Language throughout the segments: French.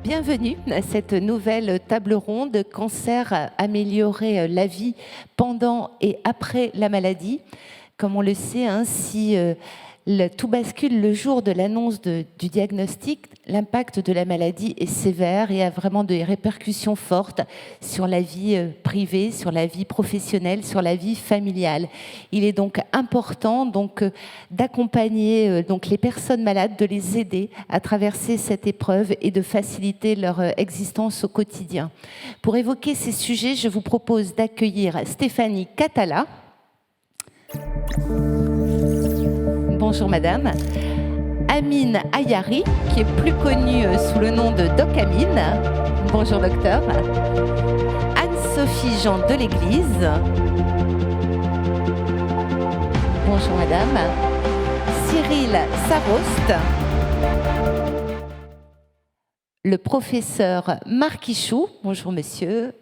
Bienvenue à cette nouvelle table ronde « Cancer, améliorer la vie pendant et après la maladie ». Comme on le sait, si tout bascule le jour de l'annonce du diagnostic, l'impact de la maladie est sévère et a vraiment des répercussions fortes sur la vie privée, sur la vie professionnelle, sur la vie familiale. Il est donc important d'accompagner les personnes malades, de les aider à traverser cette épreuve et de faciliter leur existence au quotidien. Pour évoquer ces sujets, je vous propose d'accueillir Stéphanie Catala. Bonjour madame. Amine Ayari, qui est plus connue sous le nom de Doc Amine. Bonjour docteur. Anne-Sophie Jean de l'Église. Bonjour madame. Cyril Sarost. Le professeur Marc Ichou. Bonjour monsieur.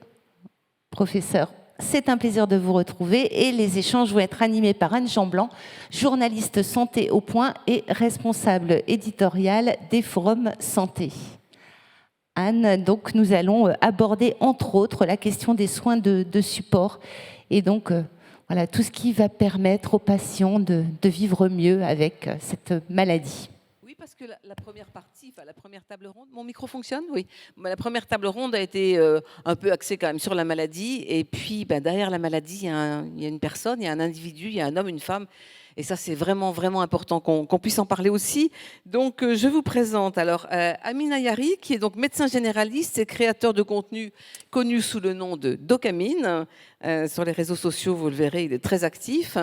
Professeur, c'est un plaisir de vous retrouver et les échanges vont être animés par Anne Jean-Blanc, journaliste santé au point et responsable éditoriale des forums santé. Anne, donc nous allons aborder entre autres la question des soins de support et donc voilà, tout ce qui va permettre aux patients de vivre mieux avec cette maladie. Parce que la première partie, la première table ronde, mon micro fonctionne? Oui. La première table ronde a été un peu axée quand même sur la maladie. Et puis, derrière la maladie, il y a une personne, il y a un individu, il y a un homme, une femme. Et ça, c'est vraiment, vraiment important qu'on puisse en parler aussi. Donc, je vous présente alors Amine Ayari, qui est donc médecin généraliste et créateur de contenu connu sous le nom de Doc Amine. Sur les réseaux sociaux, vous le verrez, il est très actif.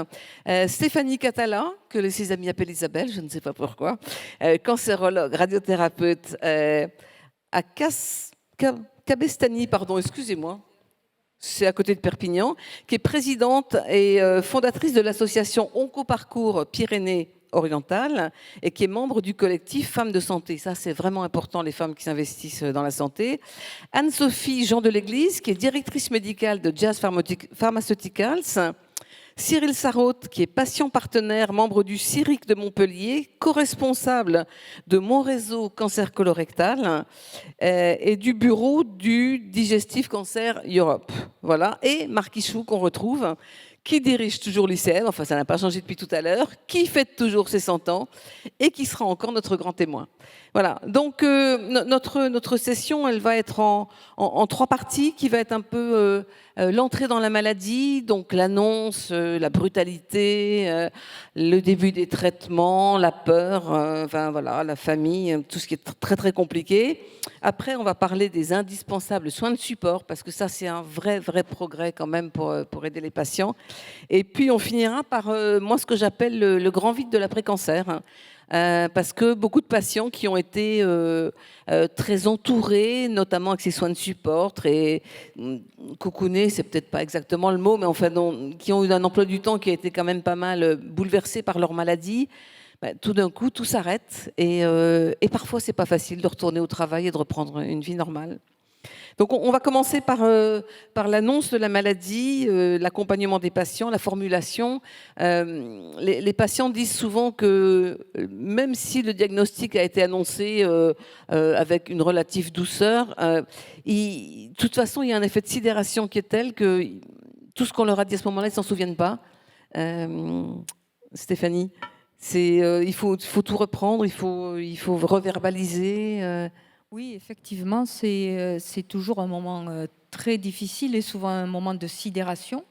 Stéphanie Catala, que ses amis appellent Isabelle, je ne sais pas pourquoi. Cancérologue, radiothérapeute à Cabestany, pardon, excusez-moi. C'est à côté de Perpignan, qui est présidente et fondatrice de l'association Oncoparcours Pyrénées-Orientales et qui est membre du collectif Femmes de Santé. Ça, c'est vraiment important, les femmes qui s'investissent dans la santé. Anne-Sophie Jean de l'Église, qui est directrice médicale de Jazz Pharmaceuticals. Cyril Sarraute, qui est patient partenaire, membre du CIRIC de Montpellier, co-responsable de mon réseau cancer colorectal et du bureau du Digestive Cancer Europe. Voilà. Et Marc Ichou, qu'on retrouve, qui dirige toujours l'ICM, enfin ça n'a pas changé depuis tout à l'heure, qui fête toujours ses 100 ans et qui sera encore notre grand témoin. Voilà, donc notre session, elle va être en 3 parties, qui va être un peu l'entrée dans la maladie, donc l'annonce, la brutalité, le début des traitements, la peur, enfin voilà, la famille, tout ce qui est très très compliqué. Après, on va parler des indispensables soins de support, parce que ça c'est un vrai progrès quand même pour aider les patients. Et puis on finira par moi ce que j'appelle le grand vide de l'après-cancer. Parce que beaucoup de patients qui ont été très entourés, notamment avec ces soins de support, très cocoonés, c'est peut-être pas exactement le mot, mais enfin, qui ont eu un emploi du temps qui a été quand même pas mal bouleversé par leur maladie, tout d'un coup, tout s'arrête et parfois, c'est pas facile de retourner au travail et de reprendre une vie normale. Donc on va commencer par l'annonce de la maladie, l'accompagnement des patients, la formulation. Les patients disent souvent que même si le diagnostic a été annoncé avec une relative douceur, de toute façon il y a un effet de sidération qui est tel que tout ce qu'on leur a dit à ce moment-là, ils ne s'en souviennent pas. Stéphanie, il faut tout reprendre, il faut reverbaliser. Oui, effectivement, c'est toujours un moment très difficile et souvent un moment de sidération,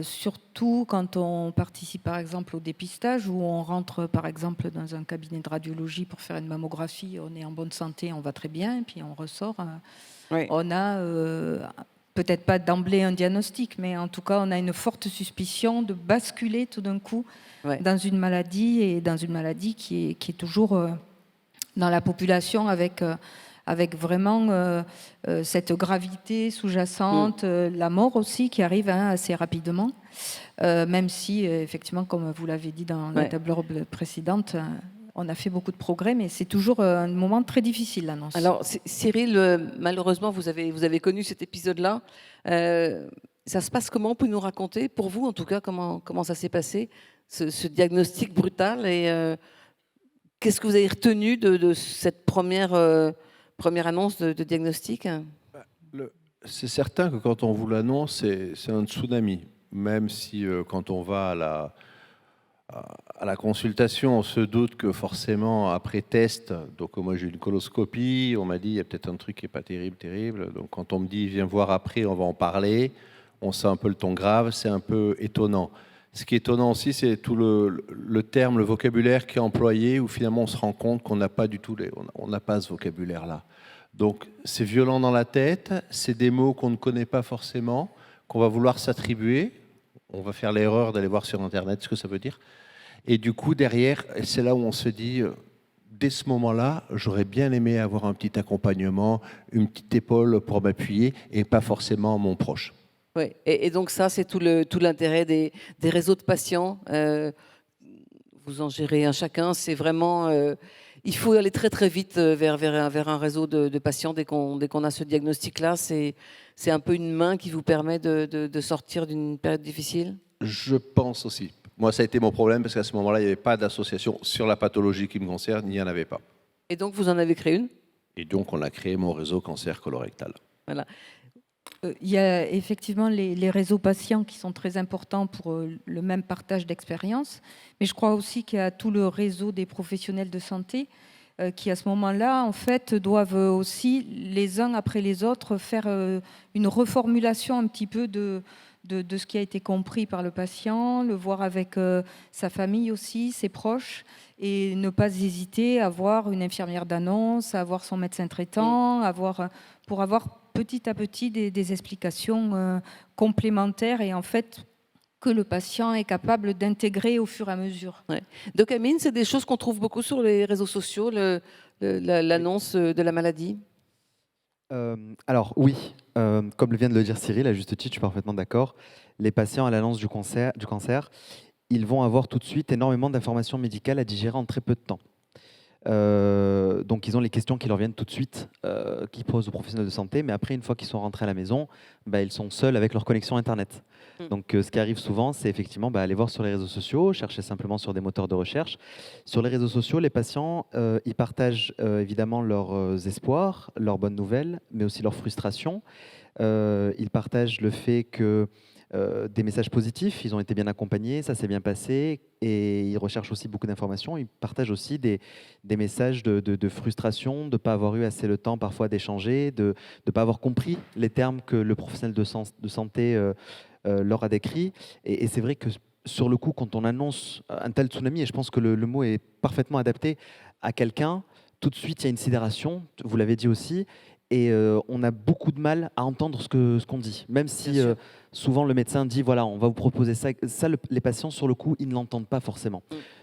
surtout quand on participe par exemple au dépistage ou on rentre par exemple dans un cabinet de radiologie pour faire une mammographie, on est en bonne santé, on va très bien, et puis on ressort, oui. On a peut-être pas d'emblée un diagnostic, mais en tout cas on a une forte suspicion de basculer tout d'un coup dans une maladie, et dans une maladie qui est toujours... dans la population avec vraiment cette gravité sous-jacente, la mort aussi qui arrive assez rapidement, même si effectivement, comme vous l'avez dit dans la table précédente, on a fait beaucoup de progrès, mais c'est toujours un moment très difficile, l'annonce. Alors, Cyril, malheureusement, vous avez connu cet épisode-là. Ça se passe comment? Vous pouvez nous raconter, pour vous en tout cas, comment ça s'est passé, ce diagnostic brutal, et qu'est-ce que vous avez retenu de cette première annonce de diagnostic? C'est certain que quand on vous l'annonce, c'est un tsunami. Même si quand on va à la consultation, on se doute que forcément, après test, donc moi j'ai eu une coloscopie, on m'a dit il y a peut-être un truc qui n'est pas terrible. Donc quand on me dit viens voir après, on va en parler, on sent un peu le ton grave, c'est un peu étonnant. Ce qui est étonnant aussi, c'est tout le terme, le vocabulaire qui est employé, où finalement on se rend compte qu'on n'a pas du tout, on n'a pas ce vocabulaire-là. Donc c'est violent dans la tête, c'est des mots qu'on ne connaît pas forcément, qu'on va vouloir s'attribuer. On va faire l'erreur d'aller voir sur Internet ce que ça veut dire. Et du coup, derrière, c'est là où on se dit, dès ce moment-là, j'aurais bien aimé avoir un petit accompagnement, une petite épaule pour m'appuyer, et pas forcément mon proche. Oui, et donc ça, c'est tout l'intérêt des réseaux de patients. Vous en gérez un chacun. C'est vraiment... il faut aller très très vite vers un réseau de patients dès qu'on a ce diagnostic-là. C'est un peu une main qui vous permet de sortir d'une période difficile? Je pense aussi. Moi, ça a été mon problème parce qu'à ce moment-là, il n'y avait pas d'association sur la pathologie qui me concerne, il n'y en avait pas. Et donc, vous en avez créé une? Et donc, on a créé mon réseau cancer colorectal. Voilà. Il y a effectivement les réseaux patients qui sont très importants pour le même partage d'expérience, mais je crois aussi qu'il y a tout le réseau des professionnels de santé qui, à ce moment-là, en fait, doivent aussi, les uns après les autres, faire une reformulation un petit peu de ce qui a été compris par le patient, le voir avec sa famille aussi, ses proches, et ne pas hésiter à voir une infirmière d'annonce, à voir son médecin traitant, pour avoir petit à petit des explications complémentaires et en fait que le patient est capable d'intégrer au fur et à mesure. Ouais. Donc Amine, c'est des choses qu'on trouve beaucoup sur les réseaux sociaux, l'annonce de la maladie? Alors oui, comme vient de le dire Cyril, à juste titre, je suis parfaitement d'accord. Les patients à l'annonce du cancer, ils vont avoir tout de suite énormément d'informations médicales à digérer en très peu de temps. Donc ils ont les questions qui leur viennent tout de suite, qu'ils posent aux professionnels de santé, mais après, une fois qu'ils sont rentrés à la maison, ils sont seuls avec leur connexion Internet. Donc ce qui arrive souvent, c'est effectivement aller voir sur les réseaux sociaux, chercher simplement sur des moteurs de recherche. Sur les réseaux sociaux, les patients, ils partagent évidemment leurs espoirs, leurs bonnes nouvelles, mais aussi leurs frustrations. Ils partagent le fait que des messages positifs, ils ont été bien accompagnés, ça s'est bien passé, et ils recherchent aussi beaucoup d'informations. Ils partagent aussi des messages de frustration, de ne pas avoir eu assez le temps parfois d'échanger, de ne pas avoir compris les termes que le professionnel de santé leur a décrits. Et c'est vrai que sur le coup, quand on annonce un tel tsunami, et je pense que le mot est parfaitement adapté à quelqu'un, tout de suite il y a une sidération, vous l'avez dit aussi, et on a beaucoup de mal à entendre ce qu'on dit. Même si souvent le médecin dit, voilà, on va vous proposer ça. Les patients, sur le coup, ils ne l'entendent pas forcément.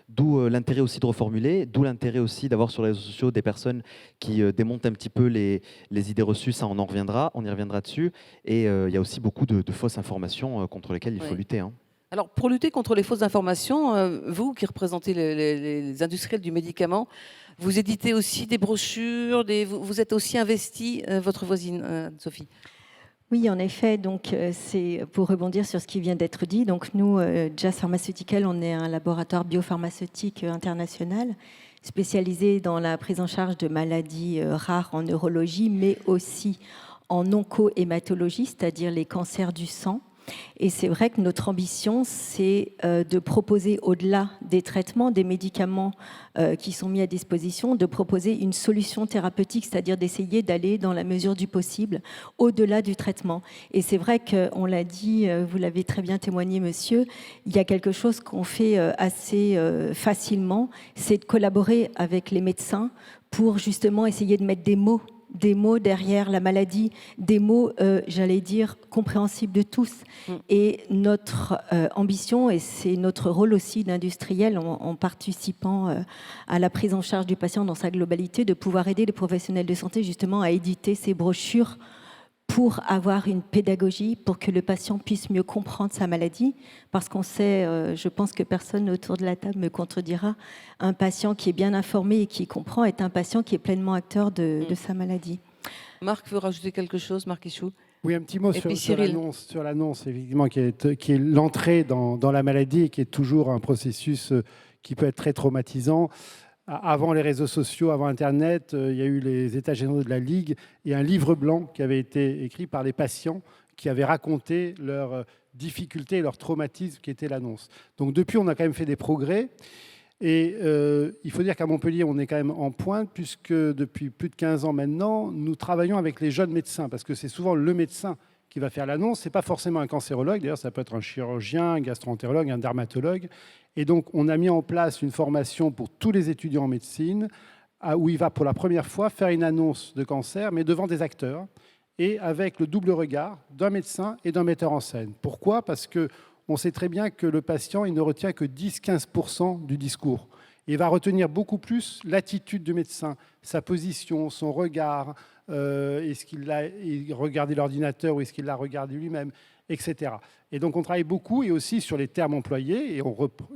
D'où l'intérêt aussi de reformuler, d'où l'intérêt aussi d'avoir sur les réseaux sociaux des personnes qui démontent un petit peu les idées reçues. Ça, on y reviendra dessus. Et il y a aussi beaucoup de fausses informations contre lesquelles il faut lutter. Hein. Alors, pour lutter contre les fausses informations, vous qui représentez les industriels du médicament, vous éditez aussi des brochures, vous êtes aussi investi, votre voisine, Sophie. Oui, en effet. Donc, c'est pour rebondir sur ce qui vient d'être dit. Donc, nous, Jazz Pharmaceutical, on est un laboratoire biopharmaceutique international spécialisé dans la prise en charge de maladies rares en neurologie, mais aussi en oncohématologie, c'est-à-dire les cancers du sang. Et c'est vrai que notre ambition, c'est de proposer, au-delà des traitements, des médicaments qui sont mis à disposition, de proposer une solution thérapeutique, c'est-à-dire d'essayer d'aller, dans la mesure du possible, au-delà du traitement. Et c'est vrai qu'on l'a dit, vous l'avez très bien témoigné, monsieur, il y a quelque chose qu'on fait assez facilement, c'est de collaborer avec les médecins pour justement essayer de mettre des mots derrière la maladie, des mots, j'allais dire, compréhensibles de tous. Et notre ambition, et c'est notre rôle aussi d'industriel en participant à la prise en charge du patient dans sa globalité, de pouvoir aider les professionnels de santé justement à éditer ces brochures pour avoir une pédagogie, pour que le patient puisse mieux comprendre sa maladie. Parce qu'on sait, je pense que personne autour de la table me contredira, un patient qui est bien informé et qui comprend est un patient qui est pleinement acteur de sa maladie. Marc veut rajouter quelque chose, Marc Ichou? Oui, un petit mot sur l'annonce, évidemment, qui est l'entrée dans la maladie et qui est toujours un processus qui peut être très traumatisant. Avant les réseaux sociaux, avant Internet, il y a eu les États généraux de la Ligue et un livre blanc qui avait été écrit par les patients qui avaient raconté leurs difficultés et leur traumatisme qui était l'annonce. Donc depuis, on a quand même fait des progrès. Et il faut dire qu'à Montpellier, on est quand même en pointe, puisque depuis plus de 15 ans maintenant, nous travaillons avec les jeunes médecins, parce que c'est souvent le médecin qui va faire l'annonce. Ce n'est pas forcément un cancérologue, d'ailleurs ça peut être un chirurgien, un gastro-entérologue, un dermatologue. Et donc on a mis en place une formation pour tous les étudiants en médecine, où il va pour la première fois faire une annonce de cancer, mais devant des acteurs, et avec le double regard d'un médecin et d'un metteur en scène. Pourquoi ? Parce que on sait très bien que le patient, il ne retient que 10-15% du discours. Il va retenir beaucoup plus l'attitude du médecin, sa position, son regard, est-ce qu'il a regardé l'ordinateur ou est-ce qu'il l'a regardé lui-même, etc. Et donc on travaille beaucoup et aussi sur les termes employés, et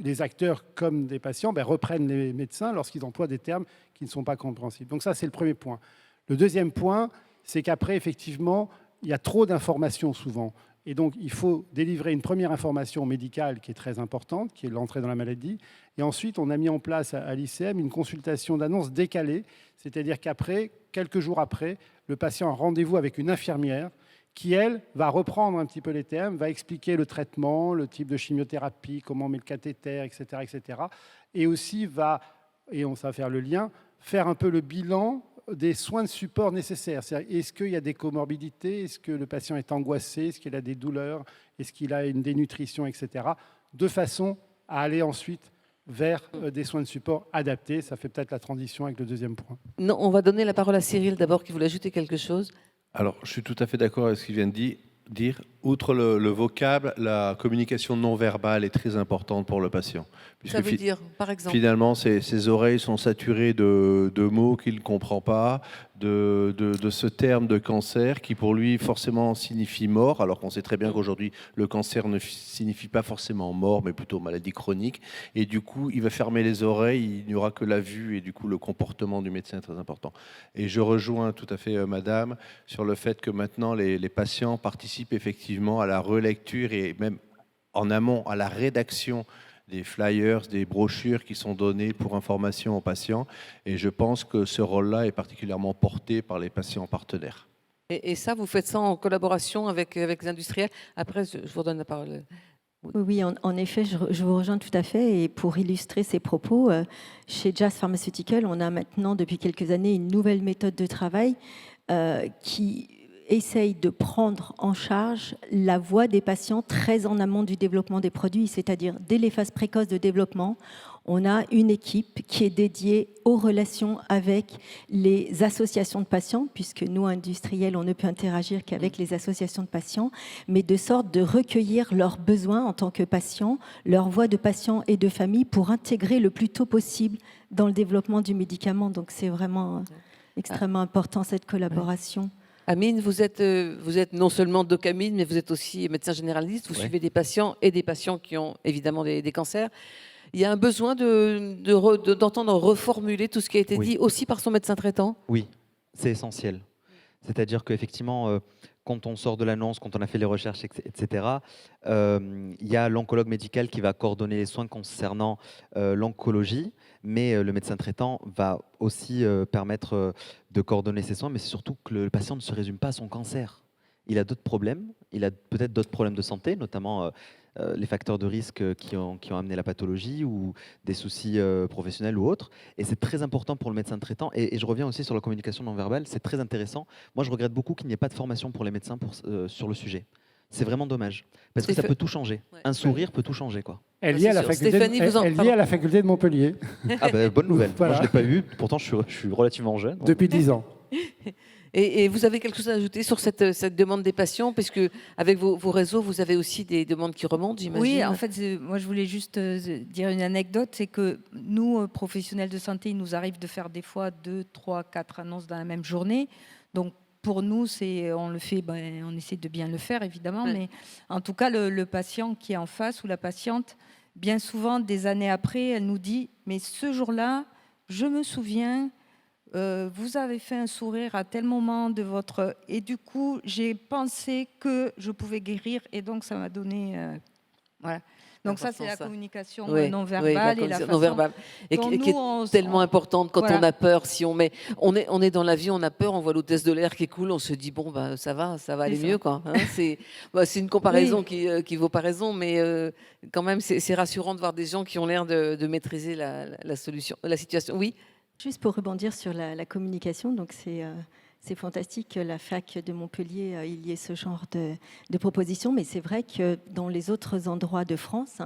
les acteurs comme des patients reprennent les médecins lorsqu'ils emploient des termes qui ne sont pas compréhensibles. Donc ça, c'est le premier point. Le deuxième point, c'est qu'après, effectivement, il y a trop d'informations souvent. Et donc, il faut délivrer une première information médicale qui est très importante, qui est l'entrée dans la maladie. Et ensuite, on a mis en place à l'ICM une consultation d'annonce décalée, c'est-à-dire qu'après, quelques jours après, le patient a rendez-vous avec une infirmière qui, elle, va reprendre un petit peu les termes, va expliquer le traitement, le type de chimiothérapie, comment on met le cathéter, etc., etc. Et aussi va, et on va faire le lien, faire un peu le bilan des soins de support nécessaires. Est-ce qu'il y a des comorbidités? Est-ce que le patient est angoissé? Est-ce qu'il a des douleurs? Est-ce qu'il a une dénutrition, etc. De façon à aller ensuite vers des soins de support adaptés. Ça fait peut-être la transition avec le deuxième point. Non, on va donner la parole à Cyril d'abord qui voulait ajouter quelque chose. Alors, je suis tout à fait d'accord avec ce qu'il vient de dire. Outre le vocable, la communication non verbale est très importante pour le patient. Ça veut dire, par exemple? Finalement, ses oreilles sont saturées de mots qu'il ne comprend pas, de ce terme de cancer qui pour lui forcément signifie mort, alors qu'on sait très bien qu'aujourd'hui le cancer ne signifie pas forcément mort, mais plutôt maladie chronique. Et du coup, il va fermer les oreilles, il n'y aura que la vue et du coup le comportement du médecin est très important. Et je rejoins tout à fait madame sur le fait que maintenant les patients participent effectivement à la relecture et même en amont à la rédaction des flyers, des brochures qui sont données pour information aux patients. Et je pense que ce rôle-là est particulièrement porté par les patients partenaires. Et ça, vous faites ça en collaboration avec les industriels. Après, je vous redonne la parole. Oui, en effet, je vous rejoins tout à fait. Et pour illustrer ces propos, chez Jazz Pharmaceutical, on a maintenant, depuis quelques années, une nouvelle méthode de travail qui essaye de prendre en charge la voix des patients très en amont du développement des produits, c'est-à-dire dès les phases précoces de développement, on a une équipe qui est dédiée aux relations avec les associations de patients, puisque nous, industriels, on ne peut interagir qu'avec les associations de patients, mais de sorte de recueillir leurs besoins en tant que patients, leur voix de patients et de famille pour intégrer le plus tôt possible dans le développement du médicament. Donc c'est vraiment extrêmement important cette collaboration. Amine, vous êtes non seulement docamine, mais vous êtes aussi médecin généraliste. Vous suivez des patients et des patients qui ont évidemment des cancers. Il y a un besoin d'entendre reformuler tout ce qui a été dit aussi par son médecin traitant? Oui, c'est essentiel. C'est-à-dire qu'effectivement, quand on sort de l'annonce, quand on a fait les recherches, etc., il y a l'oncologue médical qui va coordonner les soins concernant l'oncologie, mais le médecin traitant va aussi permettre de coordonner ces soins, mais c'est surtout que le patient ne se résume pas à son cancer. Il a d'autres problèmes, il a peut-être d'autres problèmes de santé, notamment les facteurs de risque qui ont amené la pathologie ou des soucis professionnels ou autres. Et c'est très important pour le médecin traitant. Et je reviens aussi sur la communication non verbale, c'est très intéressant. Moi, je regrette beaucoup qu'il n'y ait pas de formation pour les médecins sur le sujet. C'est vraiment dommage, parce que ça peut tout changer. Ouais. Un sourire peut tout changer, quoi. Elle vient à la faculté de Montpellier. Ah ben, bonne nouvelle. Voilà. Moi, je ne l'ai pas eu, pourtant je suis relativement jeune. Donc. Depuis 10 ans. Et vous avez quelque chose à ajouter sur cette demande des patients, puisque avec vos réseaux, vous avez aussi des demandes qui remontent, j'imagine. Oui, en fait, moi je voulais juste dire une anecdote, c'est que nous, professionnels de santé, il nous arrive de faire des fois 2, 3, 4 annonces dans la même journée. Donc, pour nous, on le fait, on essaie de bien le faire évidemment, mais en tout cas, le patient qui est en face ou la patiente, bien souvent, des années après, elle nous dit « mais ce jour-là, je me souviens, vous avez fait un sourire à tel moment de votre... Et du coup, j'ai pensé que je pouvais guérir et donc ça m'a donné... voilà. » Donc ça, c'est la communication non verbale et la façon non-verbale. Et qui est tellement importante quand on a peur. Si on est dans l'avion, on a peur, on voit l'hôtesse de l'air qui coule, on se dit bon ça va aller mieux quoi. Hein, c'est une comparaison qui vaut pas raison, mais quand même c'est rassurant de voir des gens qui ont l'air de maîtriser la situation. Oui. Juste pour rebondir sur la communication, donc c'est fantastique que la fac de Montpellier, il y ait ce genre de propositions, mais c'est vrai que dans les autres endroits de France,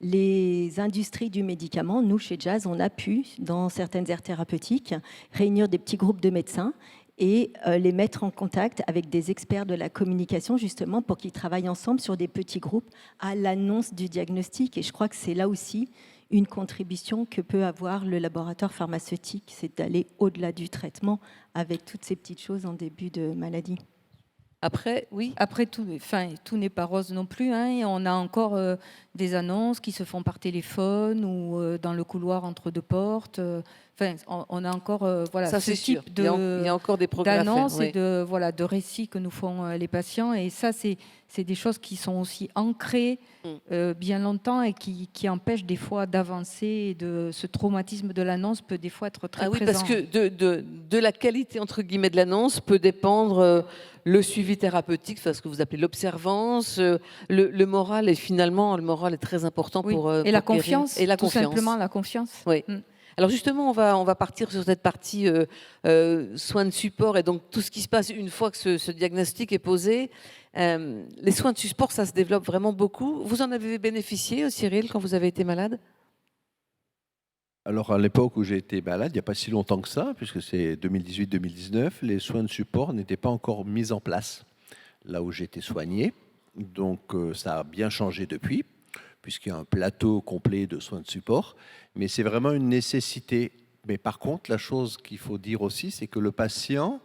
les industries du médicament, nous, chez Jazz, on a pu, dans certaines aires thérapeutiques, réunir des petits groupes de médecins et les mettre en contact avec des experts de la communication, justement, pour qu'ils travaillent ensemble sur des petits groupes à l'annonce du diagnostic. Et je crois que c'est là aussi une contribution que peut avoir le laboratoire pharmaceutique, c'est d'aller au-delà du traitement avec toutes ces petites choses en début de maladie. Après, oui. Après, tout n'est pas rose non plus. Hein, et on a encore des annonces qui se font par téléphone ou dans le couloir entre deux portes. On a encore ça, ce type il y a encore des progrès d'annonces à faire, et de récits que nous font les patients. Et ça, c'est des choses qui sont aussi ancrées bien longtemps et qui empêchent des fois d'avancer. Et ce traumatisme de l'annonce peut des fois être très présent. Parce que de la qualité, entre guillemets, de l'annonce peut dépendre le suivi thérapeutique, ce que vous appelez l'observance, le moral. Et finalement, le moral est très important pour et la confiance. Et la tout confiance. simplement la confiance. Oui. Alors justement, on va partir sur cette partie soins de support et donc tout ce qui se passe une fois que ce diagnostic est posé. Les soins de support, ça se développe vraiment beaucoup. Vous en avez bénéficié, Cyril, quand vous avez été malade ? Alors à l'époque où j'ai été malade, il n'y a pas si longtemps que ça, puisque c'est 2018-2019, les soins de support n'étaient pas encore mis en place là où j'ai été soigné. Donc ça a bien changé depuis, puisqu'il y a un plateau complet de soins de support. Mais c'est vraiment une nécessité. Mais par contre, la chose qu'il faut dire aussi, c'est que le patient,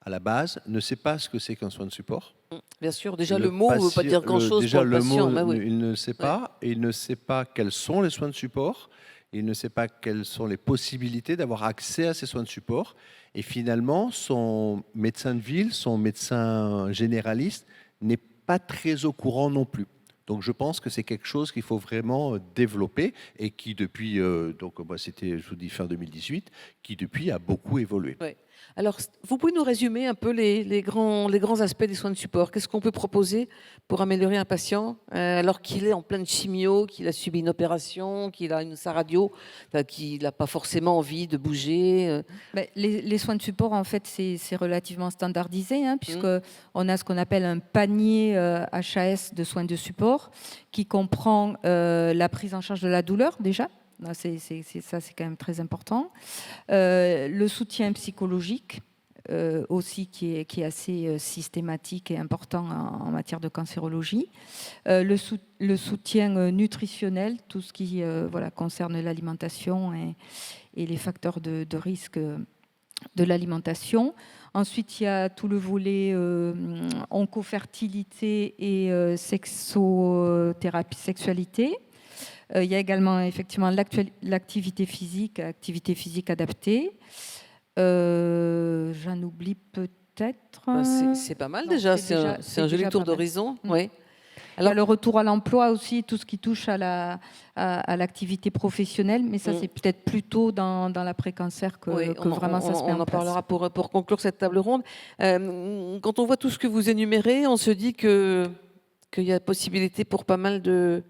à la base, ne sait pas ce que c'est qu'un soin de support. Bien sûr, déjà le mot ne veut pas dire grand-chose pour le patient. Mot, il ne sait pas, et il ne sait pas quels sont les soins de support, il ne sait pas quelles sont les possibilités d'avoir accès à ces soins de support. Et finalement, son médecin de ville, son médecin généraliste, n'est pas très au courant non plus. Donc je pense que c'est quelque chose qu'il faut vraiment développer et qui depuis, donc moi c'était, je vous dis fin 2018, qui depuis a beaucoup évolué. Oui. Alors, vous pouvez nous résumer un peu les grands aspects des soins de support. Qu'est-ce qu'on peut proposer pour améliorer un patient alors qu'il est en pleine chimio, qu'il a subi une opération, qu'il a sa radio, qu'il n'a pas forcément envie de bouger les soins de support, en fait, c'est relativement standardisé, hein, puisqu'on a ce qu'on appelle un panier HAS de soins de support qui comprend la prise en charge de la douleur déjà. C'est quand même très important. Le soutien psychologique aussi qui est assez systématique et important en matière de cancérologie. Le soutien nutritionnel, tout ce qui concerne l'alimentation et les facteurs de risque de l'alimentation. Ensuite, il y a tout le volet oncofertilité et sexothérapie, sexualité. Il y a également effectivement l'activité physique adaptée. J'en oublie peut-être. C'est pas mal déjà, c'est un joli tour d'horizon. Oui. Alors, il y a le retour à l'emploi aussi, tout ce qui touche à l'activité professionnelle, mais ça c'est peut-être plutôt dans l'après-cancer que vraiment ça se met en place. On en parlera pour conclure cette table ronde. Quand on voit tout ce que vous énumérez, on se dit qu'il y a possibilité pour pas mal de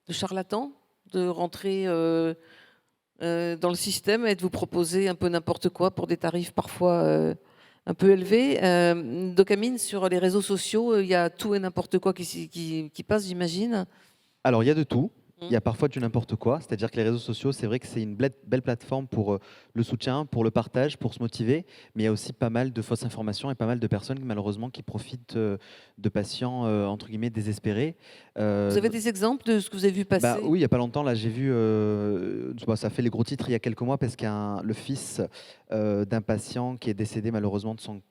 charlatans de rentrer dans le système et de vous proposer un peu n'importe quoi pour des tarifs parfois un peu élevés. Docamine, sur les réseaux sociaux, il y a tout et n'importe quoi qui passe, j'imagine. Alors, il y a de tout. Il y a parfois du n'importe quoi, c'est-à-dire que les réseaux sociaux, c'est vrai que c'est une belle plateforme pour le soutien, pour le partage, pour se motiver, mais il y a aussi pas mal de fausses informations et pas mal de personnes malheureusement qui profitent de patients entre guillemets désespérés. Vous avez des exemples de ce que vous avez vu passer ? Oui, il n'y a pas longtemps, là j'ai vu, ça fait les gros titres il y a quelques mois parce qu'il y a le fils d'un patient qui est décédé malheureusement de son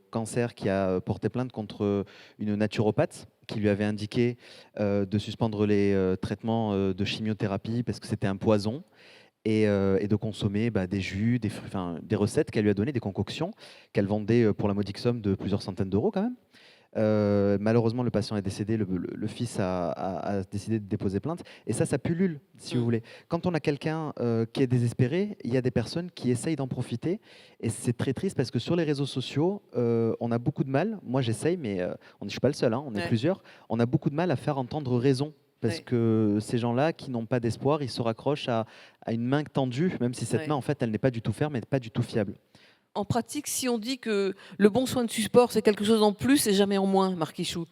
cancer qui a porté plainte contre une naturopathe qui lui avait indiqué de suspendre les traitements de chimiothérapie parce que c'était un poison et de consommer des jus, des recettes qu'elle lui a données, des concoctions qu'elle vendait pour la modique somme de plusieurs centaines d'euros quand même. Malheureusement, le patient est décédé, le fils a décidé de déposer plainte. Et ça pullule, si vous voulez. Quand on a quelqu'un qui est désespéré, il y a des personnes qui essayent d'en profiter. Et c'est très triste parce que sur les réseaux sociaux, on a beaucoup de mal. Moi, j'essaye, mais je ne suis pas le seul, hein, on est plusieurs. On a beaucoup de mal à faire entendre raison. Parce que ces gens-là qui n'ont pas d'espoir, ils se raccrochent à une main tendue, même si cette main, en fait, elle n'est pas du tout ferme et pas du tout fiable. En pratique, si on dit que le bon soin de support, c'est quelque chose en plus et jamais en moins, Marc Ichou,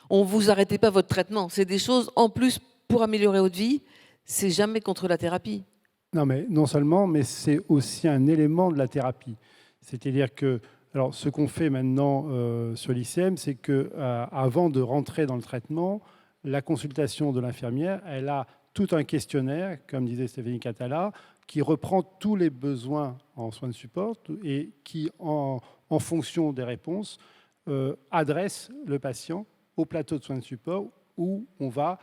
on ne vous arrêtez pas votre traitement. C'est des choses en plus pour améliorer votre vie. C'est jamais contre la thérapie. Non, mais non seulement, mais c'est aussi un élément de la thérapie. C'est-à-dire que, alors, ce qu'on fait maintenant sur l'ICM, c'est que avant de rentrer dans le traitement, la consultation de l'infirmière, elle a tout un questionnaire, comme disait Stéphanie Catala, qui reprend tous les besoins en soins de support et qui, en fonction des réponses, adresse le patient au plateau de soins de support où on va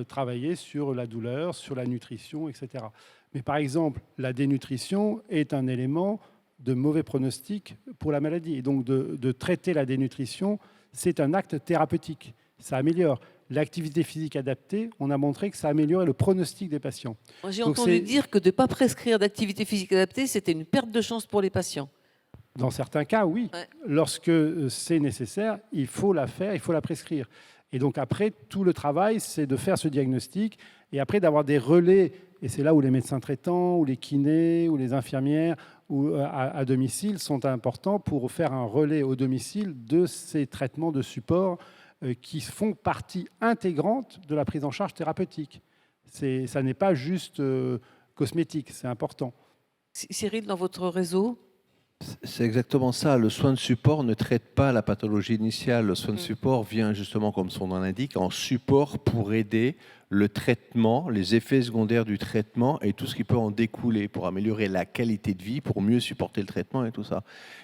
travailler sur la douleur, sur la nutrition, etc. Mais par exemple, la dénutrition est un élément de mauvais pronostic pour la maladie. Et donc, de traiter la dénutrition, c'est un acte thérapeutique. Ça améliore. L'activité physique adaptée, on a montré que ça améliorait le pronostic des patients. J'ai entendu dire que de ne pas prescrire d'activité physique adaptée, c'était une perte de chance pour les patients. Dans certains cas, oui. Ouais. Lorsque c'est nécessaire, il faut la faire, il faut la prescrire. Et donc après, tout le travail, c'est de faire ce diagnostic et après d'avoir des relais. Et c'est là où les médecins traitants, ou les kinés, ou les infirmières ou à domicile sont importants pour faire un relais au domicile de ces traitements de support qui font partie intégrante de la prise en charge thérapeutique. Ça n'est pas juste cosmétique, c'est important. Cyril, dans votre réseau ? C'est exactement ça. Le soin de support ne traite pas la pathologie initiale. Le soin de support vient justement, comme son nom l'indique, en support pour aider le traitement, les effets secondaires du traitement et tout ce qui peut en découler pour améliorer la qualité de vie, pour mieux supporter le traitement et tout ça.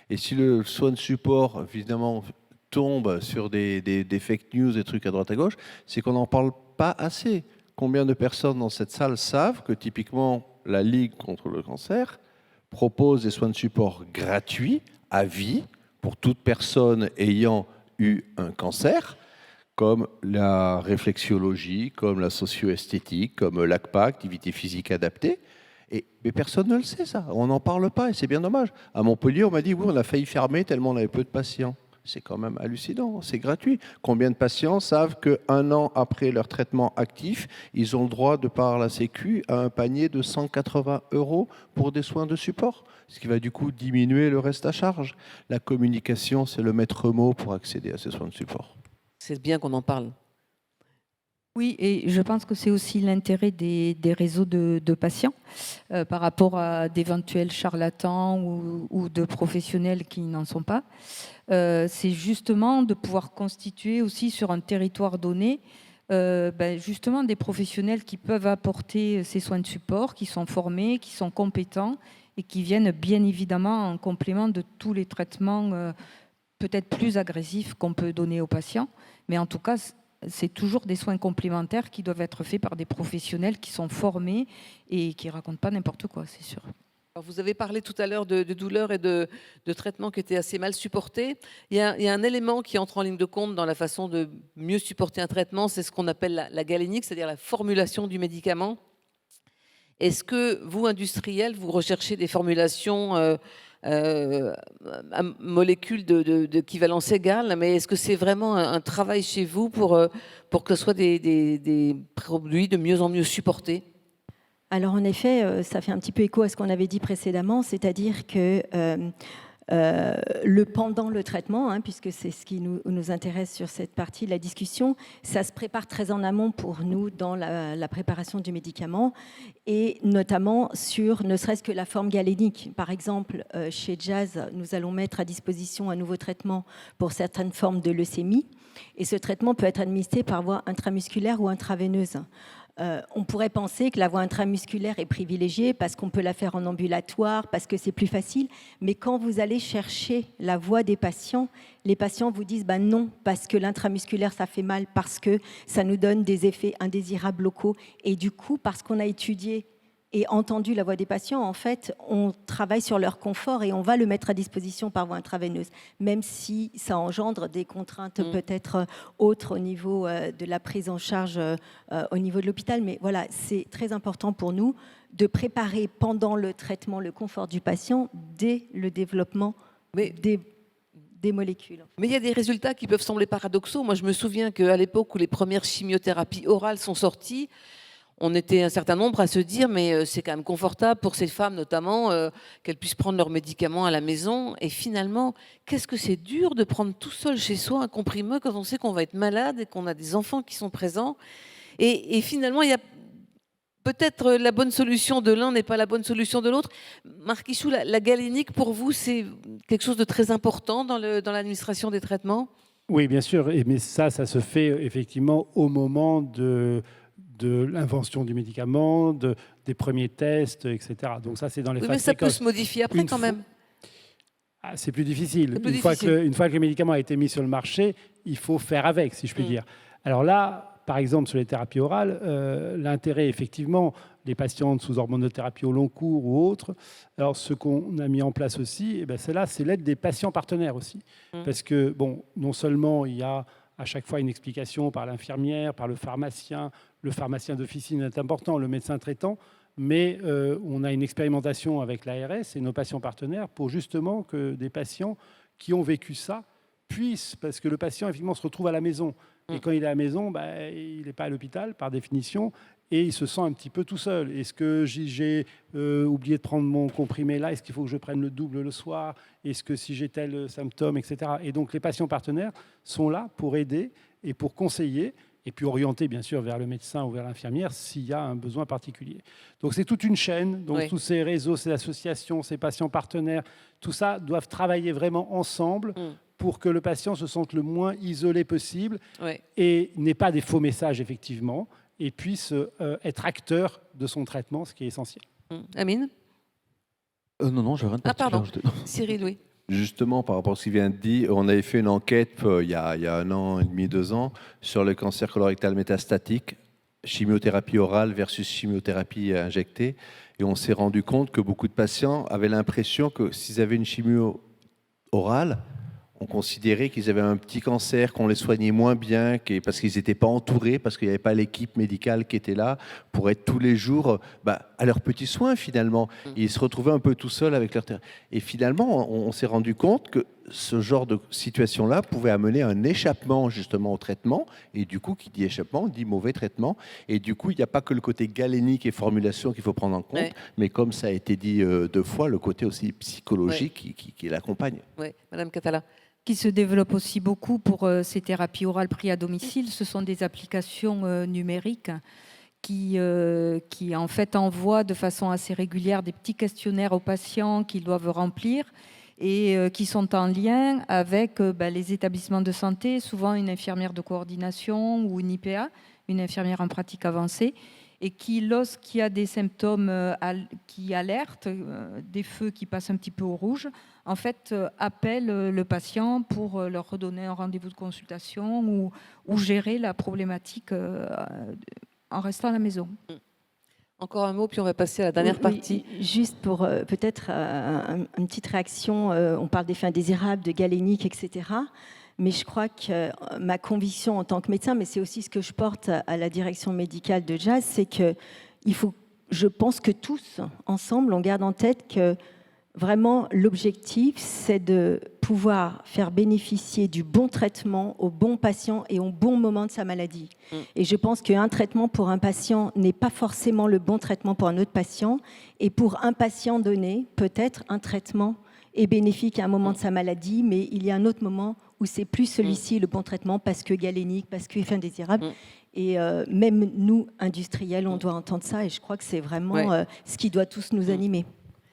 Et si le soin de support, évidemment, tombe sur des fake news, des trucs à droite à gauche, c'est qu'on n'en parle pas assez. Combien de personnes dans cette salle savent que typiquement la Ligue contre le cancer propose des soins de support gratuits à vie pour toute personne ayant eu un cancer, comme la réflexiologie, comme la socio-esthétique, comme l'ACPA, activité physique adaptée. Mais personne ne le sait, ça. On n'en parle pas et c'est bien dommage. À Montpellier, on m'a dit, oui, on a failli fermer tellement on avait peu de patients. C'est quand même hallucinant, c'est gratuit. Combien de patients savent qu'un an après leur traitement actif, ils ont le droit, de par la Sécu, à un panier de 180 € pour des soins de support, ce qui va du coup diminuer le reste à charge. La communication, c'est le maître mot pour accéder à ces soins de support. C'est bien qu'on en parle. Oui, et je pense que c'est aussi l'intérêt des réseaux de patients par rapport à d'éventuels charlatans ou de professionnels qui n'en sont pas. C'est justement de pouvoir constituer aussi sur un territoire donné justement des professionnels qui peuvent apporter ces soins de support, qui sont formés, qui sont compétents et qui viennent bien évidemment en complément de tous les traitements peut-être plus agressifs qu'on peut donner aux patients. Mais en tout cas, c'est toujours des soins complémentaires qui doivent être faits par des professionnels qui sont formés et qui ne racontent pas n'importe quoi, c'est sûr. Alors vous avez parlé tout à l'heure de douleurs et de traitements qui étaient assez mal supportés. Il y a un élément qui entre en ligne de compte dans la façon de mieux supporter un traitement, c'est ce qu'on appelle la galénique, c'est-à-dire la formulation du médicament. Est-ce que vous, industriels, vous recherchez des formulations à molécules d'équivalence égale, mais est-ce que c'est vraiment un travail chez vous pour que ce soit des produits de mieux en mieux supportés ? Alors en effet, ça fait un petit peu écho à ce qu'on avait dit précédemment, c'est-à-dire que le pendant le traitement, puisque c'est ce qui nous intéresse sur cette partie de la discussion, ça se prépare très en amont pour nous dans la préparation du médicament et notamment sur ne serait-ce que la forme galénique. Par exemple, chez Jazz, nous allons mettre à disposition un nouveau traitement pour certaines formes de leucémie et ce traitement peut être administré par voie intramusculaire ou intraveineuse. on pourrait penser que la voie intramusculaire est privilégiée parce qu'on peut la faire en ambulatoire, parce que c'est plus facile. Mais quand vous allez chercher la voix des patients, les patients vous disent non, parce que l'intramusculaire, ça fait mal, parce que ça nous donne des effets indésirables locaux. Et du coup, parce qu'on a étudié et entendu la voix des patients, en fait, on travaille sur leur confort et on va le mettre à disposition par voie intraveineuse, même si ça engendre des contraintes peut-être autres au niveau de la prise en charge au niveau de l'hôpital. Mais voilà, c'est très important pour nous de préparer pendant le traitement le confort du patient dès le développement des molécules. Mais il y a des résultats qui peuvent sembler paradoxaux. Moi, je me souviens qu'à l'époque où les premières chimiothérapies orales sont sorties, on était un certain nombre à se dire, mais c'est quand même confortable pour ces femmes notamment, qu'elles puissent prendre leurs médicaments à la maison. Et finalement, qu'est-ce que c'est dur de prendre tout seul chez soi un comprimé quand on sait qu'on va être malade et qu'on a des enfants qui sont présents. Et finalement, il y a peut-être la bonne solution de l'un n'est pas la bonne solution de l'autre. Marc Ichou, la galénique, pour vous, c'est quelque chose de très important dans l'administration des traitements ? Oui, bien sûr. Mais ça se fait effectivement au moment de l'invention du médicament, des premiers tests, etc. Donc ça, c'est dans les phases mais ça précoces. peut se modifier après quand même. C'est plus difficile. Une fois que le médicament a été mis sur le marché, il faut faire avec, si je puis dire. Alors là, par exemple, sur les thérapies orales, l'intérêt, effectivement, les patientes sous hormonothérapie au long cours ou autres, alors ce qu'on a mis en place aussi, c'est l'aide des patients partenaires aussi. Parce que, non seulement il y a à chaque fois une explication par l'infirmière, par le pharmacien d'officine est important, le médecin traitant, mais on a une expérimentation avec l'ARS et nos patients partenaires pour justement que des patients qui ont vécu ça puissent, parce que le patient effectivement se retrouve à la maison, et quand il est à la maison, il n'est pas à l'hôpital par définition, et il se sent un petit peu tout seul. Est-ce que j'ai oublié de prendre mon comprimé là? Est-ce qu'il faut que je prenne le double le soir? Est-ce que si j'ai tel symptôme, etc. Et donc les patients partenaires sont là pour aider et pour conseiller, et puis orienter bien sûr vers le médecin ou vers l'infirmière s'il y a un besoin particulier. Donc c'est toute une chaîne, donc tous ces réseaux, ces associations, ces patients partenaires, tout ça doivent travailler vraiment ensemble pour que le patient se sente le moins isolé possible et n'ait pas des faux messages effectivement, et puisse être acteur de son traitement, ce qui est essentiel. Amine ? Non, je veux rien de particulier. Pardon. Cyril, oui. Justement, par rapport à ce qu'il vient de dire, on avait fait une enquête il y a 1 an et demi, 2 ans, sur le cancer colorectal métastatique, chimiothérapie orale versus chimiothérapie injectée. Et on s'est rendu compte que beaucoup de patients avaient l'impression que s'ils avaient une chimio orale, on considérait qu'ils avaient un petit cancer, qu'on les soignait moins bien, parce qu'ils n'étaient pas entourés, parce qu'il n'y avait pas l'équipe médicale qui était là pour être tous les jours à leurs petits soins finalement. Et ils se retrouvaient un peu tout seuls avec leur terrain. Et finalement, on s'est rendu compte que ce genre de situation-là pouvait amener un échappement justement au traitement. Et du coup, qui dit échappement, dit mauvais traitement. Et du coup, il n'y a pas que le côté galénique et formulation qu'il faut prendre en compte, mais comme ça a été dit 2 fois, le côté aussi psychologique qui l'accompagne. Oui, Madame Catala. Qui se développe aussi beaucoup pour ces thérapies orales prises à domicile. Ce sont des applications numériques qui en fait envoient de façon assez régulière des petits questionnaires aux patients qu'ils doivent remplir et qui sont en lien avec les établissements de santé, souvent une infirmière de coordination ou une IPA, une infirmière en pratique avancée, et qui, lorsqu'il y a des symptômes qui alertent, des feux qui passent un petit peu au rouge, en fait, appellent le patient pour leur redonner un rendez-vous de consultation ou gérer la problématique en restant à la maison. Encore un mot, puis on va passer à la dernière partie. Juste pour peut-être une petite réaction, on parle d'effets indésirables, de galénique, etc. Mais je crois que ma conviction en tant que médecin, mais c'est aussi ce que je porte à la direction médicale de Jazz, c'est que je pense que tous, ensemble, on garde en tête que vraiment l'objectif, c'est de pouvoir faire bénéficier du bon traitement au bon patient et au bon moment de sa maladie. Et je pense qu'un traitement pour un patient n'est pas forcément le bon traitement pour un autre patient. Et pour un patient donné, peut-être un traitement est bénéfique à un moment de sa maladie, mais il y a un autre moment où c'est plus celui-ci le bon traitement parce que galénique, parce que effet indésirable. Et même nous, industriels, on doit entendre ça et je crois que c'est vraiment ce qui doit tous nous animer.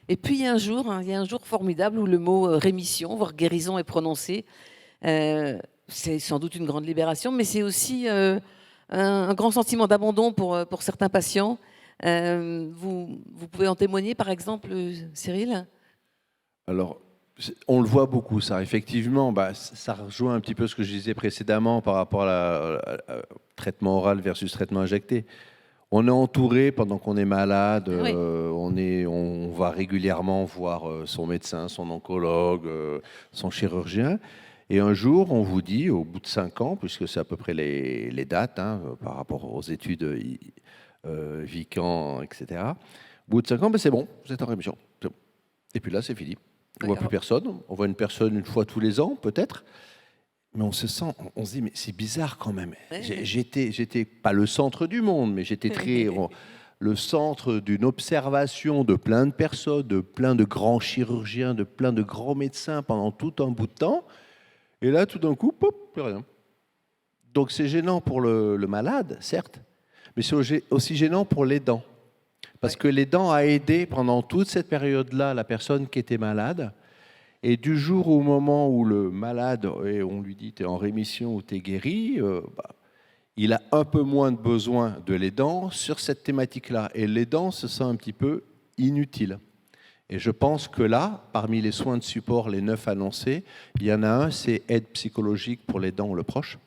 Et puis il y a un jour formidable où le mot rémission, voire guérison est prononcé. C'est sans doute une grande libération, mais c'est aussi un grand sentiment d'abandon pour certains patients. Vous pouvez en témoigner, par exemple, Cyril? Alors, on le voit beaucoup, ça. Effectivement, ça rejoint un petit peu ce que je disais précédemment par rapport à traitement oral versus traitement injecté. On est entouré pendant qu'on est malade, oui. On va régulièrement voir son médecin, son oncologue, son chirurgien. Et un jour, on vous dit, au bout de 5 ans, puisque c'est à peu près les dates par rapport aux études Vican, etc. Au bout de 5 ans, c'est bon, vous êtes en rémission. Bon. Et puis là, c'est fini. On ne voit plus personne. On voit une personne une fois tous les ans, peut-être. Mais on se dit, mais c'est bizarre quand même. Ouais. J'étais pas le centre du monde, mais j'étais le centre d'une observation de plein de personnes, de plein de grands chirurgiens, de plein de grands médecins pendant tout un bout de temps. Et là, tout d'un coup, pop, plus rien. Donc c'est gênant pour le malade, certes, mais c'est aussi gênant pour l'aidant. Parce que l'aidant a aidé pendant toute cette période-là la personne qui était malade. Et du jour au moment où le malade, et on lui dit « tu es en rémission ou tu es guéri », il a un peu moins de besoin de l'aidant sur cette thématique-là. Et l'aidant se sent un petit peu inutile. Et je pense que là, parmi les soins de support, les 9 annoncés, il y en a un, c'est aide psychologique pour l'aidant ou le proche.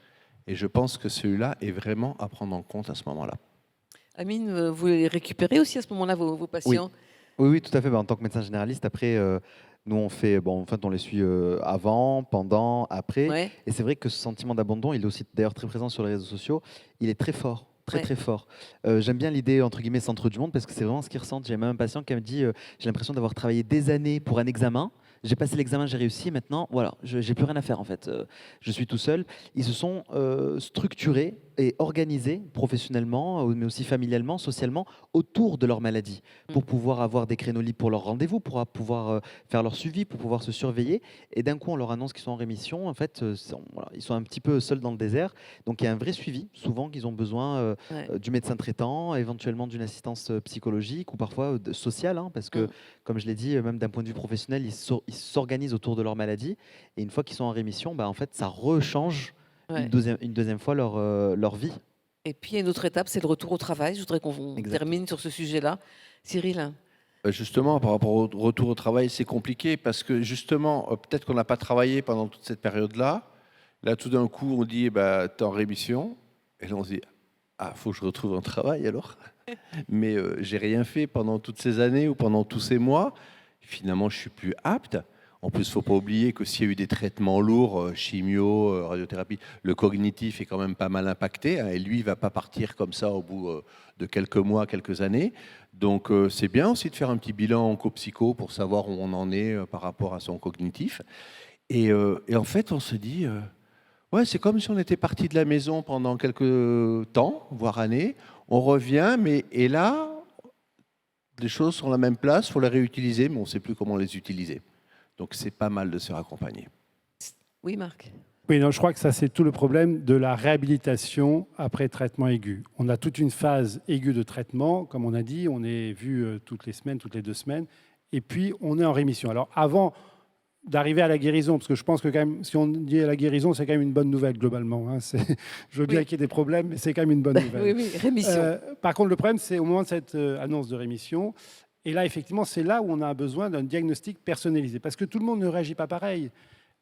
Et je pense que celui-là est vraiment à prendre en compte à ce moment-là. Amine, vous les récupérez aussi à ce moment-là, vos patients? Oui, tout à fait. En tant que médecin généraliste, après... Nous, on les suit avant, pendant, après. Ouais. Et c'est vrai que ce sentiment d'abandon, il est aussi d'ailleurs très présent sur les réseaux sociaux. Il est très fort, très fort. J'aime bien l'idée, entre guillemets, centre du monde, parce que c'est vraiment ce qu'ils ressentent. J'ai même un patient qui me dit j'ai l'impression d'avoir travaillé des années pour un examen. J'ai passé l'examen, j'ai réussi. Maintenant, voilà, j'ai plus rien à faire en fait. Je suis tout seul. Ils se sont structurés et organisés professionnellement, mais aussi familialement, socialement, autour de leur maladie, pour pouvoir avoir des créneaux libres pour leurs rendez-vous, pour pouvoir faire leur suivi, pour pouvoir se surveiller. Et d'un coup, on leur annonce qu'ils sont en rémission. En fait, ils sont un petit peu seuls dans le désert. Donc, il y a un vrai suivi. Souvent, qu'ils ont besoin du médecin traitant, éventuellement d'une assistance psychologique ou parfois sociale, parce que, comme je l'ai dit, même d'un point de vue professionnel, ils s'organisent autour de leur maladie. Et une fois qu'ils sont en rémission, en fait, ça rechange une deuxième fois leur vie. Et puis, il y a une autre étape, c'est le retour au travail. Je voudrais qu'on termine sur ce sujet-là. Cyril? Justement, par rapport au retour au travail, c'est compliqué parce que justement, peut-être qu'on n'a pas travaillé pendant toute cette période-là. Là, tout d'un coup, on dit, tu es en rémission. Et là, on se dit, faut que je retrouve un travail alors. Mais j'ai rien fait pendant toutes ces années ou pendant tous ces mois. Finalement, je suis plus apte. En plus, il ne faut pas oublier que s'il y a eu des traitements lourds, chimio, radiothérapie, le cognitif est quand même pas mal impacté. Et lui, il ne va pas partir comme ça au bout de quelques mois, quelques années. Donc, c'est bien aussi de faire un petit bilan onco-psycho pour savoir où on en est par rapport à son cognitif. Et en fait, on se dit, c'est comme si on était parti de la maison pendant quelques temps, voire années. On revient, et là, les choses sont à la même place, il faut les réutiliser, mais on ne sait plus comment les utiliser. Donc, c'est pas mal de se raccompagner. Oui, Marc. Oui, non, je crois que ça, c'est tout le problème de la réhabilitation après traitement aigu. On a toute une phase aiguë de traitement, comme on a dit, on est vu toutes les semaines, toutes les 2 semaines, et puis on est en rémission. Alors, avant d'arriver à la guérison, parce que je pense que quand même, si on dit à la guérison, c'est quand même une bonne nouvelle globalement. Je veux bien qu'il y ait des problèmes, mais c'est quand même une bonne nouvelle. Oui, rémission. Par contre, le problème, c'est au moment de cette annonce de rémission. Et là, effectivement, c'est là où on a besoin d'un diagnostic personnalisé. Parce que tout le monde ne réagit pas pareil.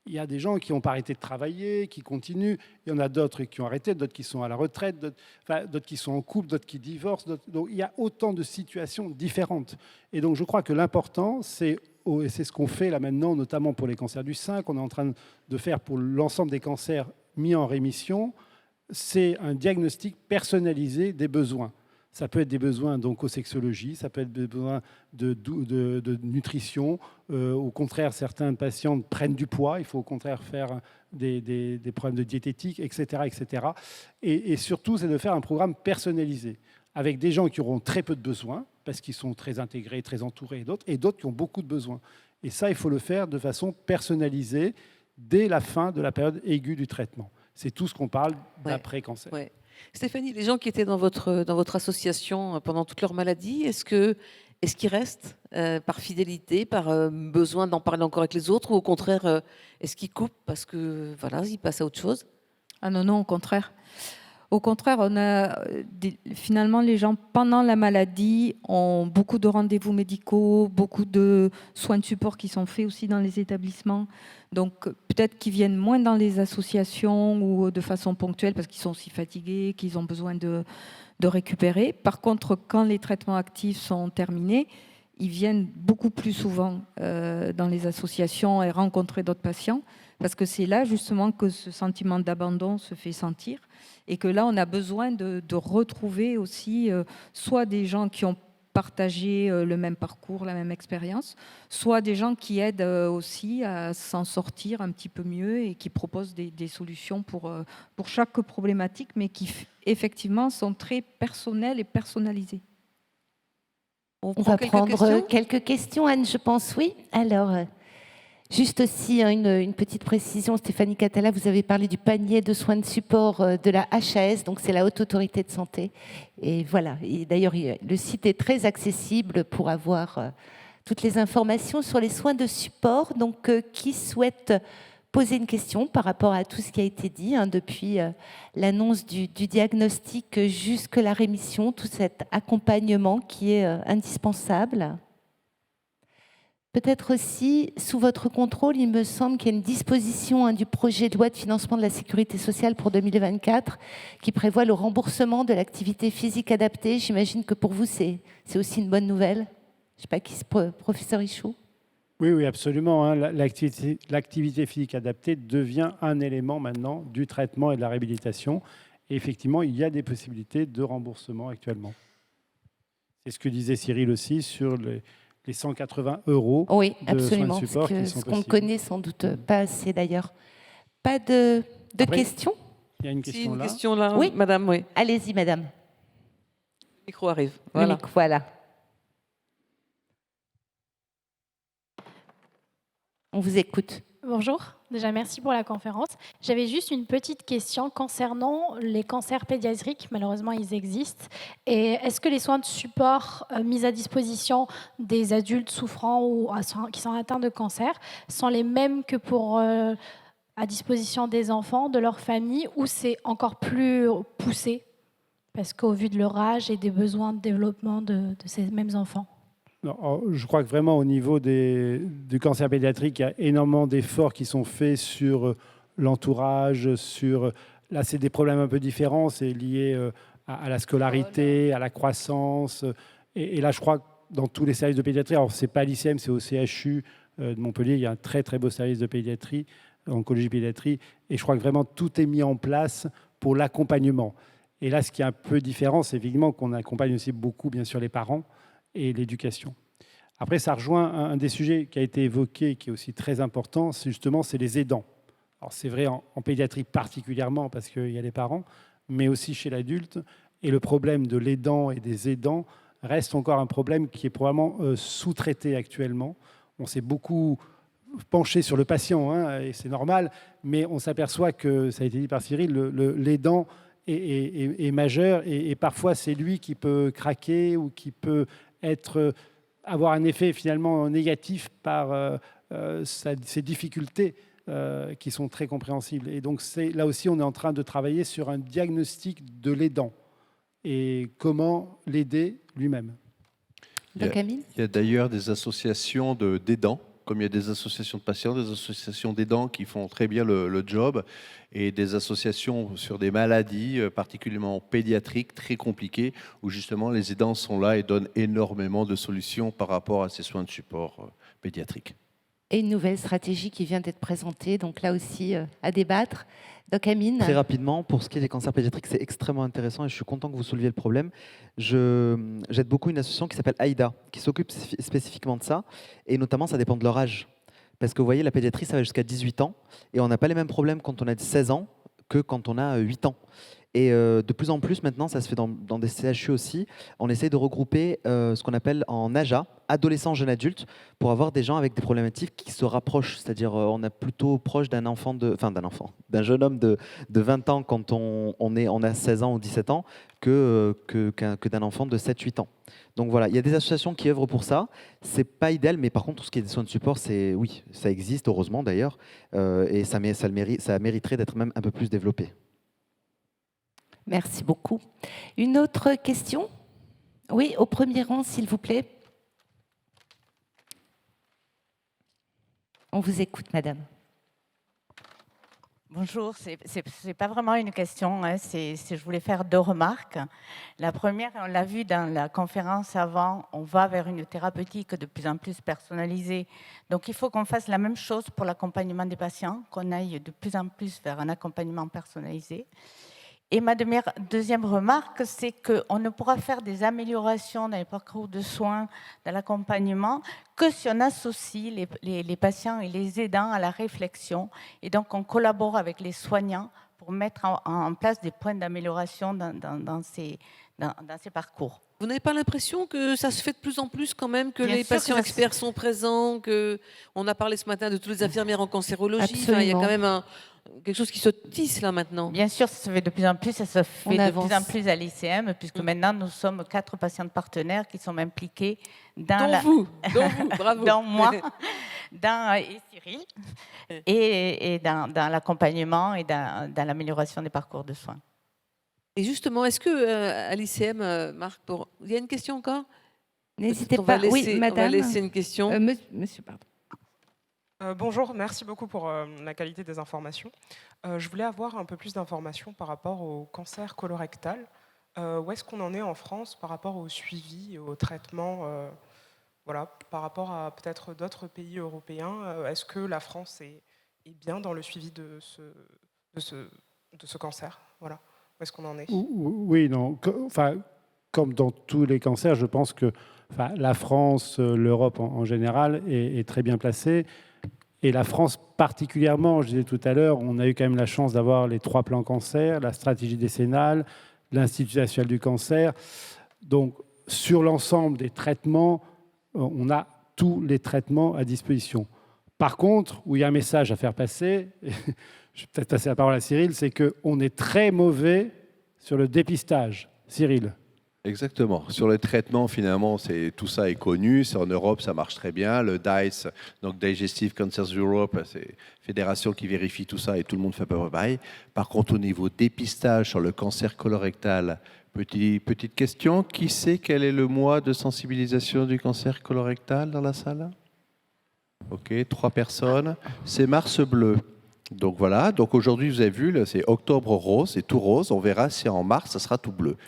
Il y a des gens qui n'ont pas arrêté de travailler, qui continuent. Il y en a d'autres qui ont arrêté, d'autres qui sont à la retraite, d'autres qui sont en couple, d'autres qui divorcent. Donc, il y a autant de situations différentes. Et donc, je crois que l'important, et c'est ce qu'on fait là maintenant, notamment pour les cancers du sein, qu'on est en train de faire pour l'ensemble des cancers mis en rémission, c'est un diagnostic personnalisé des besoins. Ça peut être des besoins d'oncosexologie, ça peut être des besoins de nutrition. Au contraire, certains patients prennent du poids. Il faut au contraire faire des problèmes de diététique, etc. etc. Et surtout, c'est de faire un programme personnalisé avec des gens qui auront très peu de besoins parce qu'ils sont très intégrés, très entourés, et d'autres qui ont beaucoup de besoins. Et ça, il faut le faire de façon personnalisée dès la fin de la période aiguë du traitement. C'est tout ce qu'on parle d'après-cancer. Ouais. Stéphanie, les gens qui étaient dans votre association pendant toute leur maladie, est-ce qu'ils restent par fidélité, par besoin d'en parler encore avec les autres, ou au contraire, est-ce qu'ils coupent parce que voilà, ils passent à autre chose? Ah non, au contraire. Au contraire, finalement, les gens, pendant la maladie, ont beaucoup de rendez-vous médicaux, beaucoup de soins de support qui sont faits aussi dans les établissements. Donc, peut-être qu'ils viennent moins dans les associations ou de façon ponctuelle parce qu'ils sont aussi fatigués, qu'ils ont besoin de récupérer. Par contre, quand les traitements actifs sont terminés, ils viennent beaucoup plus souvent dans les associations et rencontrer d'autres patients parce que c'est là, justement, que ce sentiment d'abandon se fait sentir. Et que là, on a besoin de retrouver aussi soit des gens qui ont partagé le même parcours, la même expérience, soit des gens qui aident aussi à s'en sortir un petit peu mieux et qui proposent des solutions pour chaque problématique, mais qui effectivement sont très personnelles et personnalisées. On va prendre quelques questions, Anne, je pense, oui. Alors, juste aussi une petite précision, Stéphanie Catala, vous avez parlé du panier de soins de support de la HAS, donc c'est la Haute Autorité de Santé. Et voilà, et d'ailleurs, le site est très accessible pour avoir toutes les informations sur les soins de support. Donc, qui souhaite poser une question par rapport à tout ce qui a été dit, depuis l'annonce du diagnostic jusqu'à la rémission, tout cet accompagnement qui est indispensable. Peut-être aussi, sous votre contrôle, il me semble qu'il y a une disposition du projet de loi de financement de la sécurité sociale pour 2024 qui prévoit le remboursement de l'activité physique adaptée. J'imagine que pour vous, c'est aussi une bonne nouvelle. Je ne sais pas, professeur Ichou. Oui, absolument. L'activité physique adaptée devient un élément maintenant du traitement et de la réhabilitation. Et effectivement, il y a des possibilités de remboursement actuellement. C'est ce que disait Cyril aussi sur les 180 € oui, de absolument, soins de support qui sont ce qu'on ne connaît sans doute pas assez d'ailleurs. Pas de questions? Il y a une question, une question là. Oui, madame, oui. Allez-y, madame. Le micro arrive. Voilà. Voilà. On vous écoute. Bonjour, déjà merci pour la conférence. J'avais juste une petite question concernant les cancers pédiatriques. Malheureusement, ils existent. Et est-ce que les soins de support mis à disposition des adultes souffrant ou qui sont atteints de cancer sont les mêmes que pour à disposition des enfants, de leur famille, ou c'est encore plus poussé parce qu'au vu de leur âge et des besoins de développement de ces mêmes enfants? Non, je crois que vraiment au niveau du cancer pédiatrique, il y a énormément d'efforts qui sont faits sur l'entourage, là c'est des problèmes un peu différents, c'est lié à la scolarité, à la croissance, et là je crois que dans tous les services de pédiatrie, alors c'est pas à l'ICM, c'est au CHU de Montpellier, il y a un très très beau service de pédiatrie, oncologie pédiatrie, et je crois que vraiment tout est mis en place pour l'accompagnement. Et là ce qui est un peu différent, c'est évidemment qu'on accompagne aussi beaucoup bien sûr les parents, et l'éducation. Après, ça rejoint un des sujets qui a été évoqué, qui est aussi très important, c'est les aidants. Alors c'est vrai en pédiatrie particulièrement parce qu'il y a les parents, mais aussi chez l'adulte. Et le problème de l'aidant et des aidants reste encore un problème qui est probablement sous-traité actuellement. On s'est beaucoup penché sur le patient, et c'est normal, mais on s'aperçoit que, ça a été dit par Cyril, l'aidant est majeur et parfois c'est lui qui peut craquer ou qui peut avoir un effet finalement négatif par ses difficultés qui sont très compréhensibles. Et donc là aussi, on est en train de travailler sur un diagnostic de l'aidant et comment l'aider lui-même. Il y a d'ailleurs des associations d'aidants, comme il y a des associations de patients, des associations d'aidants qui font très bien le job, et des associations sur des maladies particulièrement pédiatriques très compliquées, où justement les aidants sont là et donnent énormément de solutions par rapport à ces soins de support pédiatriques. Et une nouvelle stratégie qui vient d'être présentée, donc là aussi à débattre. Doc Amine. Très rapidement, pour ce qui est des cancers pédiatriques, c'est extrêmement intéressant et je suis content que vous souleviez le problème. J'aide beaucoup une association qui s'appelle AIDA, qui s'occupe spécifiquement de ça, et notamment ça dépend de leur âge. Parce que vous voyez, la pédiatrie, ça va jusqu'à 18 ans, et on n'a pas les mêmes problèmes quand on a 16 ans que quand on a 8 ans. Et de plus en plus, maintenant, ça se fait dans des CHU aussi, on essaie de regrouper ce qu'on appelle en AJA, adolescents, jeunes adultes, pour avoir des gens avec des problématiques qui se rapprochent. C'est-à-dire, on est plutôt proche d'un d'un jeune homme de 20 ans quand on a 16 ans ou 17 ans que d'un enfant de 7-8 ans. Donc voilà, il y a des associations qui œuvrent pour ça. C'est pas idéal, mais par contre, tout ce qui est des soins de support, oui, ça existe, heureusement d'ailleurs, et ça mériterait d'être même un peu plus développé. Merci beaucoup. Une autre question? Oui, au premier rang, s'il vous plaît. On vous écoute, madame. Bonjour, c'est pas vraiment une question, hein, je voulais faire 2 remarques. La première, on l'a vu dans la conférence avant, on va vers une thérapeutique de plus en plus personnalisée. Donc il faut qu'on fasse la même chose pour l'accompagnement des patients, qu'on aille de plus en plus vers un accompagnement personnalisé. Et ma deuxième remarque, c'est qu'on ne pourra faire des améliorations dans les parcours de soins, dans l'accompagnement, que si on associe les patients et les aidants à la réflexion. Et donc, on collabore avec les soignants pour mettre en place des points d'amélioration dans ces parcours. Vous n'avez pas l'impression que ça se fait de plus en plus quand même, que Bien les sûr patients que experts sont présents, qu'on a parlé ce matin de toutes les infirmières en cancérologie. Enfin, il y a quand même quelque chose qui se tisse là maintenant. Bien sûr, ça se fait de plus en plus, ça se fait de plus en plus à l'ICM, puisque maintenant nous sommes 4 patientes partenaires qui sont impliquées dans vous, bravo. dans moi, et Cyril, et dans l'accompagnement et dans l'amélioration des parcours de soins. Et justement, est-ce que à l'ICM, Marc, il y a une question encore? N'hésitez pas. Oui, madame. On va laisser une question. Monsieur, pardon. Bonjour, merci beaucoup pour la qualité des informations. Je voulais avoir un peu plus d'informations par rapport au cancer colorectal. Où est-ce qu'on en est en France par rapport au suivi, au traitement, par rapport à peut-être d'autres pays européens? Est-ce que la France est bien dans le suivi de ce cancer? Voilà. Où est-ce qu'on en est? Oui, non. Comme dans tous les cancers, je pense que la France, l'Europe en général, est très bien placée. Et la France particulièrement, je disais tout à l'heure, on a eu quand même la chance d'avoir les 3 plans cancer, la stratégie décennale, l'Institut national du cancer. Donc, sur l'ensemble des traitements, on a tous les traitements à disposition. Par contre, où il y a un message à faire passer, je vais peut-être passer la parole à Cyril, c'est qu'on est très mauvais sur le dépistage. Cyril. Exactement. Sur le traitement, finalement, tout ça est connu. En Europe, ça marche très bien. Le DICE, donc Digestive Cancers Europe, c'est une fédération qui vérifie tout ça et tout le monde fait à peu près pareil. Par contre, au niveau dépistage sur le cancer colorectal, petite question, qui sait quel est le mois de sensibilisation du cancer colorectal dans la salle? Ok, 3 personnes. C'est mars bleu. Donc voilà, donc aujourd'hui, vous avez vu, c'est octobre rose, c'est tout rose. On verra si en mars, ça sera tout bleu.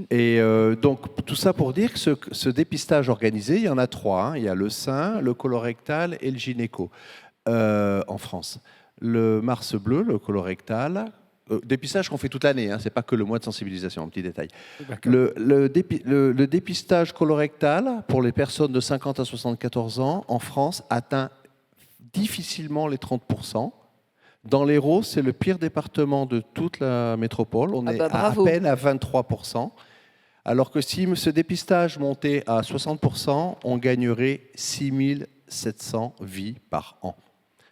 Et donc, tout ça pour dire que ce dépistage organisé, il y en a 3. Hein. Il y a le sein, le colorectal et le gynéco en France. Le mars bleu, le colorectal, dépistage qu'on fait toute l'année, hein, ce n'est pas que le mois de sensibilisation, un petit détail. Le dépistage colorectal pour les personnes de 50 à 74 ans en France atteint difficilement les 30%. Dans l'Hérault, c'est le pire département de toute la métropole. On est à peine à 23%. Alors que si ce dépistage montait à 60%, on gagnerait 6700 vies par an.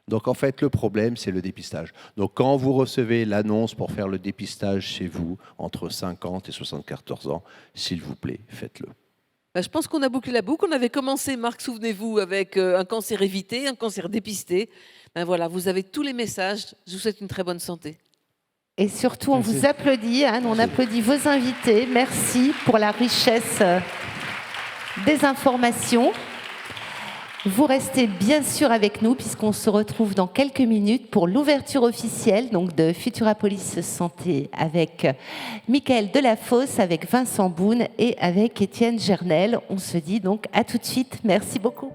Donc en fait, le problème, c'est le dépistage. Donc quand vous recevez l'annonce pour faire le dépistage chez vous, entre 50 et 74 ans, s'il vous plaît, faites-le. Je pense qu'on a bouclé la boucle. On avait commencé, Marc, souvenez-vous, avec un cancer évité, un cancer dépisté. Voilà, vous avez tous les messages. Je vous souhaite une très bonne santé. Et surtout, on vous applaudit. Hein, on applaudit vos invités. Merci pour la richesse des informations. Vous restez bien sûr avec nous puisqu'on se retrouve dans quelques minutes pour l'ouverture officielle donc de Futurapolis Santé avec Michael Delafosse, avec Vincent Boune et avec Étienne Gernel. On se dit donc à tout de suite. Merci beaucoup.